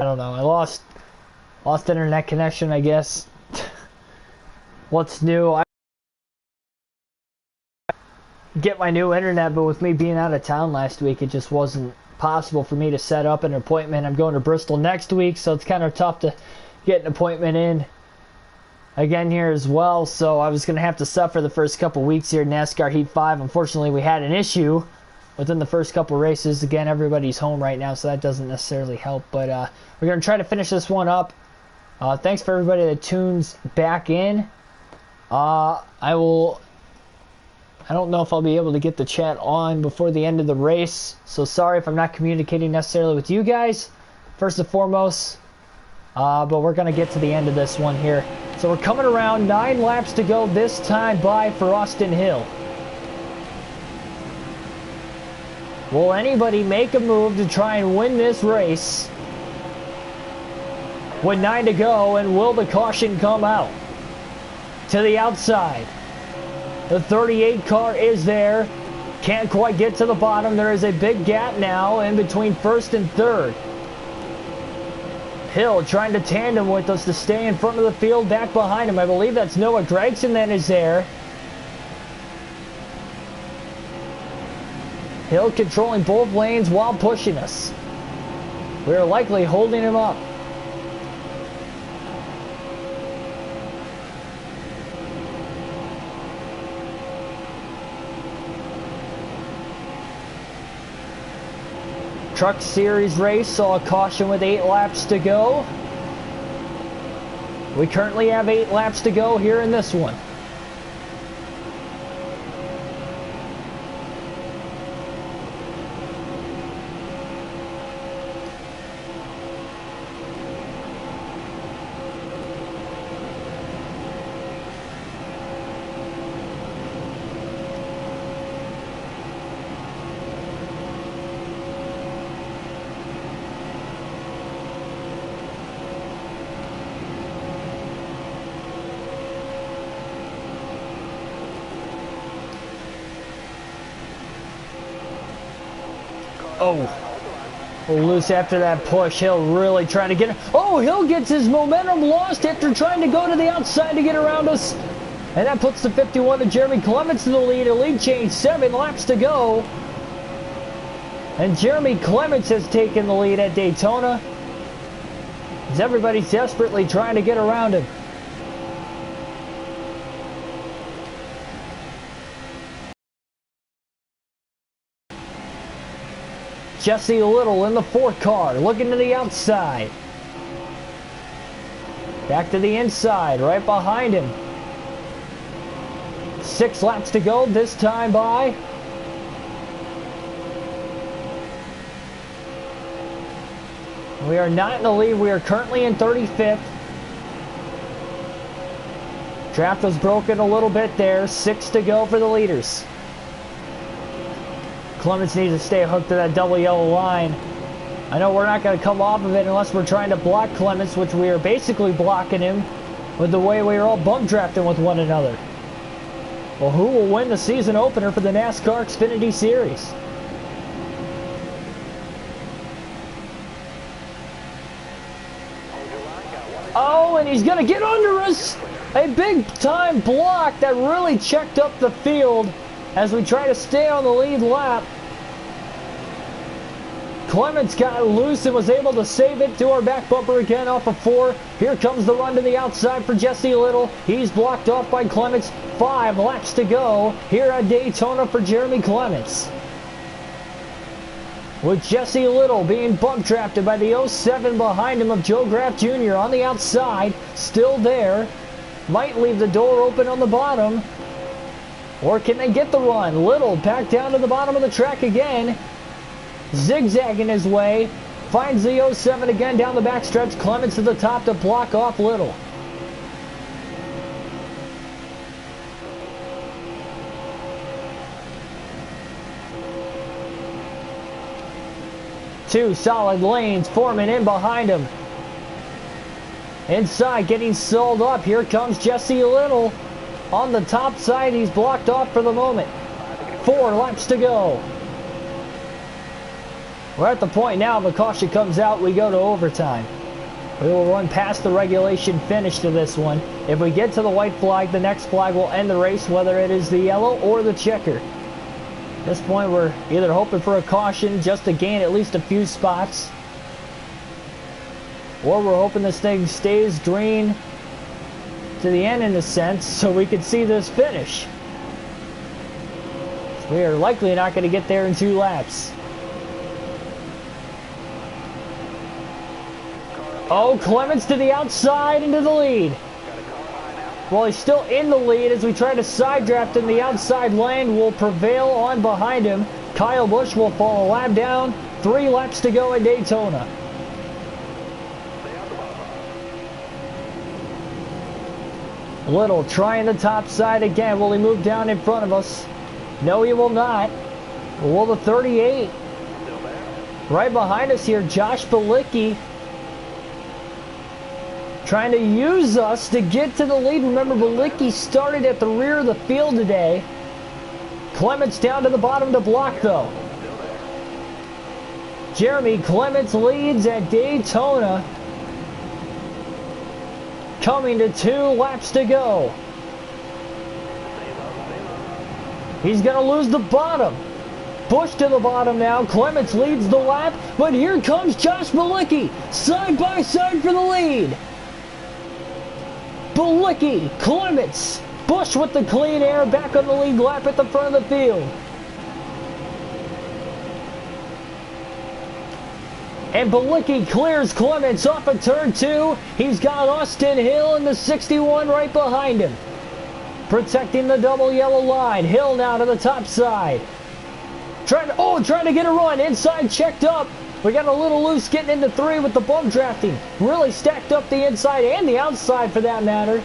I don't know. I lost internet connection, I guess. What's new? I get my new internet, but with me being out of town last week, it just wasn't possible for me to set up an appointment. I'm going to Bristol next week, so it's kind of tough to get an appointment in again here as well. So I was going to have to suffer the first couple weeks here at NASCAR Heat 5. Unfortunately, we had an issue within the first couple races. Again, everybody's home right now, so that doesn't necessarily help. But we're going to try to finish this one up. Thanks for everybody that tunes back in. I don't know if I'll be able to get the chat on before the end of the race, so sorry if I'm not communicating necessarily with you guys, first and foremost. But we're going to get to the end of this one here. So we're coming around, 9 laps to go this time by for Austin Hill. Will anybody make a move to try and win this race with 9 to go, and will the caution come out? To the outside. The 38 car is there. Can't quite get to the bottom. There is a big gap now in between first and third. Hill trying to tandem with us to stay in front of the field. Back behind him, I believe that's Noah Gragson that is there. Hill controlling both lanes while pushing us. We're likely holding him up. Truck Series race saw a caution with 8 laps to go. We currently have 8 laps to go here in this one. Loose after that push. Hill really trying to get it. Oh, Hill gets his momentum lost after trying to go to the outside to get around us. And that puts the 51 of Jeremy Clements in the lead. A lead change, 7 laps to go. And Jeremy Clements has taken the lead at Daytona, as everybody's desperately trying to get around him. Jesse Little in the 4th car, looking to the outside. Back to the inside, right behind him. 6 laps to go this time by. We are not in the lead. We are currently in 35th. Draft was broken a little bit there. 6 to go for the leaders. Clements needs to stay hooked to that double yellow line. I know we're not going to come off of it unless we're trying to block Clements, which we are basically blocking him with the way we are all bump drafting with one another. Well, who will win the season opener for the NASCAR Xfinity Series? Oh, and he's going to get under us. A big time block that really checked up the field as we try to stay on the lead lap. Clements got loose and was able to save it to our back bumper again off of 4. Here comes the run to the outside for Jesse Little. He's blocked off by Clements. 5 laps to go here at Daytona for Jeremy Clements. With Jesse Little being bump drafted by the 07 behind him of Joe Graff Jr. on the outside. Still there. Might leave the door open on the bottom. Or can they get the run? Little back down to the bottom of the track again. Zigzagging his way. Finds the 07 again down the backstretch. Clements to the top to block off Little. Two solid lanes forming in behind him. Inside getting sold up. Here comes Jesse Little. On the top side, he's blocked off for the moment. 4 laps to go. We're at the point now, the caution comes out, we go to overtime. We will run past the regulation finish to this one. If we get to the white flag, the next flag will end the race, whether it is the yellow or the checker. At this point, we're either hoping for a caution just to gain at least a few spots, or we're hoping this thing stays green to the end in a sense so we can see this finish. We are likely not going to get there in 2 laps. Oh, Clements to the outside into the lead. Well, he's still in the lead as we try to side draft him. The outside lane will prevail on behind him. Kyle Busch will fall a lap down. 3 laps to go at Daytona. Little trying the top side again. Will he move down in front of us? No, he will not. Will the 38? Right behind us here, Josh Bilicki. Trying to use us to get to the lead. Remember, Bilicki started at the rear of the field today. Clements down to the bottom to block, though. Jeremy Clements leads at Daytona. Coming to 2 laps to go. He's going to lose the bottom. Busch to the bottom now. Clements leads the lap, but here comes Josh Bilicki. Side by side for the lead. Bilicki, Clements, Busch with the clean air, back on the lead lap at the front of the field. And Bilicki clears Clements off of turn 2. He's got Austin Hill in the 61 right behind him. Protecting the double yellow line. Hill now to the top side. Trying to get a run. Inside checked up. We got a little loose getting into 3 with the bump drafting. Really stacked up the inside and the outside for that matter.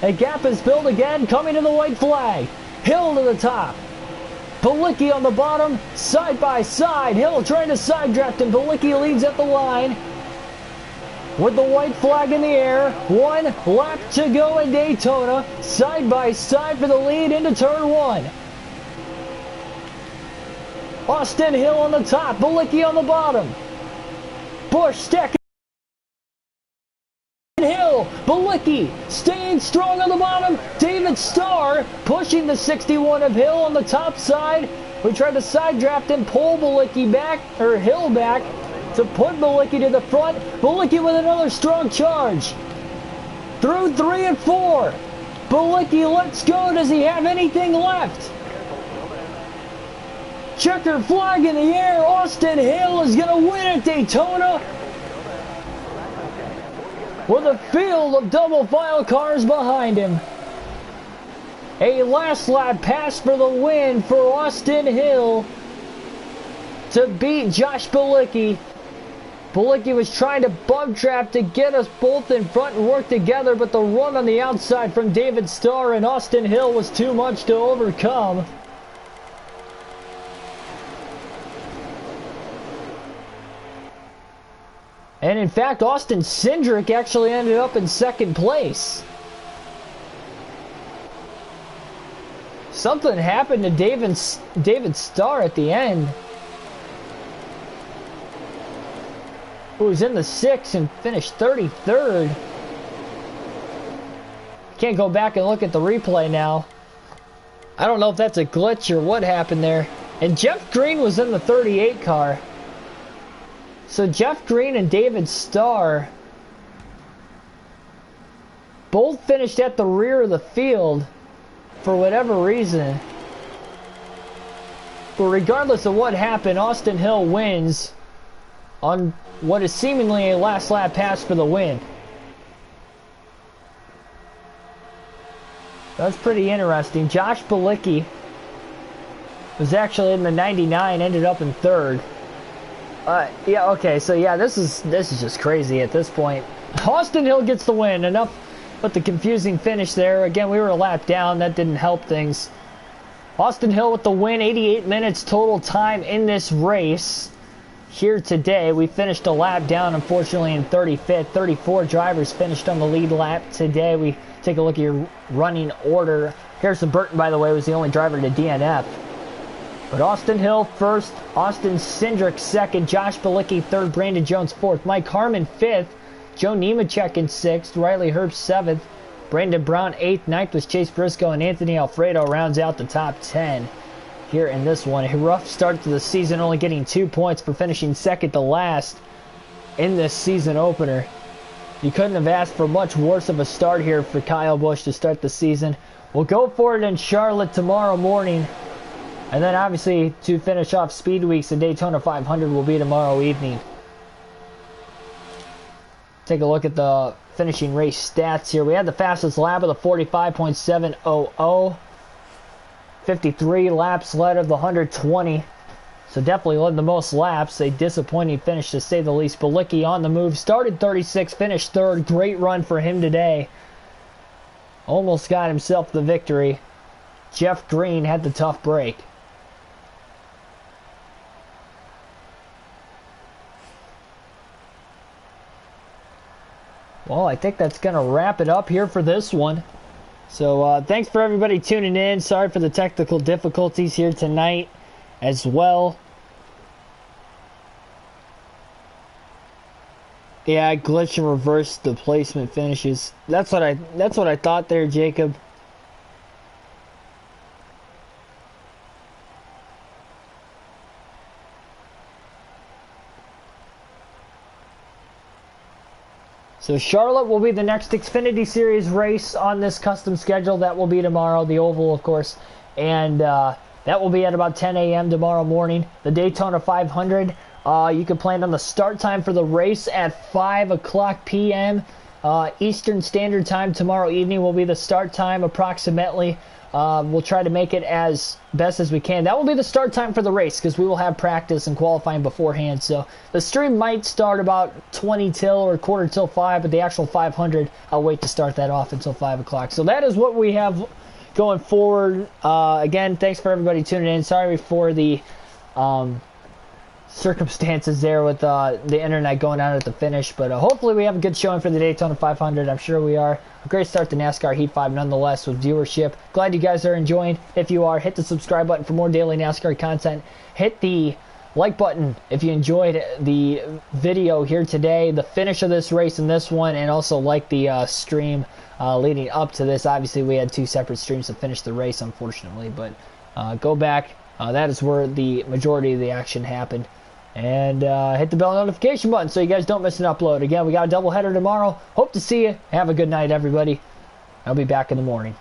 A gap is built again, coming to the white flag. Hill to the top. Bilicki on the bottom, side by side. Hill trying to side draft him. Bilicki leads at the line. With the white flag in the air. 1 lap to go at Daytona. Side by side for the lead into turn 1. Austin Hill on the top, Bilicki on the bottom. Busch stacking Hill, Bilicki staying strong on the bottom. David Starr pushing the 61 of Hill on the top side. We tried to side draft and pull Bilicki back, or Hill back, to put Bilicki to the front. Bilicki with another strong charge. Through 3 and 4. Bilicki lets go. Does he have anything left? Checker flag in the air. Austin Hill is going to win at Daytona. With a field of double file cars behind him. A last lap pass for the win for Austin Hill to beat Josh Bilicki. Bilicki was trying to bump trap to get us both in front and work together, but the run on the outside from David Starr and Austin Hill was too much to overcome. And in fact, Austin Cindric actually ended up in 2nd place. Something happened to David Starr at the end. Who was in the 6th and finished 33rd. Can't go back and look at the replay now. I don't know if that's a glitch or what happened there. And Jeff Green was in the 38 car. So Jeff Green and David Starr both finished at the rear of the field for whatever reason. But regardless of what happened, Austin Hill wins on what is seemingly a last lap pass for the win. That's pretty interesting. Josh Bilicki was actually in the 99, ended up in 3rd. Yeah, okay, so yeah, this is just crazy at this point. Austin Hill gets the win. Enough with the confusing finish there. Again, we were a lap down. That didn't help things. Austin Hill with the win. 88 minutes total time in this race. Here today, we finished a lap down, unfortunately, in 35th. 34 drivers finished on the lead lap today. We take a look at your running order. Harrison Burton, by the way, was the only driver to DNF. But Austin Hill first, Austin Cindric second, Josh Bilicki third, Brandon Jones fourth, Mike Harmon fifth, Joe Nemechek in sixth, Riley Herbst seventh, Brandon Brown eighth, ninth was Chase Briscoe, and Anthony Alfredo rounds out the top 10 here in this one. A rough start to the season, only getting 2 points for finishing second to last in this season opener. You couldn't have asked for much worse of a start here for Kyle Busch to start the season. We'll go for it in Charlotte tomorrow morning. And then obviously to finish off Speed Weeks, the Daytona 500 will be tomorrow evening. Take a look at the finishing race stats here. We had the fastest lap of the 45.700. 53 laps led of the 120. So definitely led the most laps. A disappointing finish to say the least. Bilicki on the move. Started 36, finished third. Great run for him today. Almost got himself the victory. Jeff Green had the tough break. Well, I think that's going to wrap it up here for this one. So thanks for everybody tuning in. Sorry for the technical difficulties here tonight as well. Yeah, I glitched and reversed the placement finishes. That's what I thought there, Jacob. So Charlotte will be the next Xfinity Series race on this custom schedule. That will be tomorrow, the Oval, of course. And that will be at about 10 a.m. tomorrow morning. The Daytona 500, you can plan on the start time for the race at 5 o'clock p.m. Eastern Standard Time tomorrow evening will be the start time approximately. We'll try to make it as best as we can. That will be the start time for the race because we will have practice and qualifying beforehand. So the stream might start about 20 till or quarter till 5, but the actual 500, I'll wait to start that off until 5 o'clock. So that is what we have going forward. Again, thanks for everybody tuning in. Sorry for the circumstances there with the internet going out at the finish, but hopefully we have a good showing for the Daytona 500. I'm sure we are. A great start to NASCAR Heat 5 nonetheless with viewership. Glad you guys are enjoying. If you are, hit the subscribe button for more daily NASCAR content. Hit the like button if you enjoyed the video here today, the finish of this race and this one, and also like the stream leading up to this. Obviously we had 2 separate streams to finish the race, unfortunately, but go back. That is where the majority of the action happened. And hit the bell notification button so you guys don't miss an upload. Again, we got a doubleheader tomorrow. Hope to see you. Have a good night, everybody. I'll be back in the morning.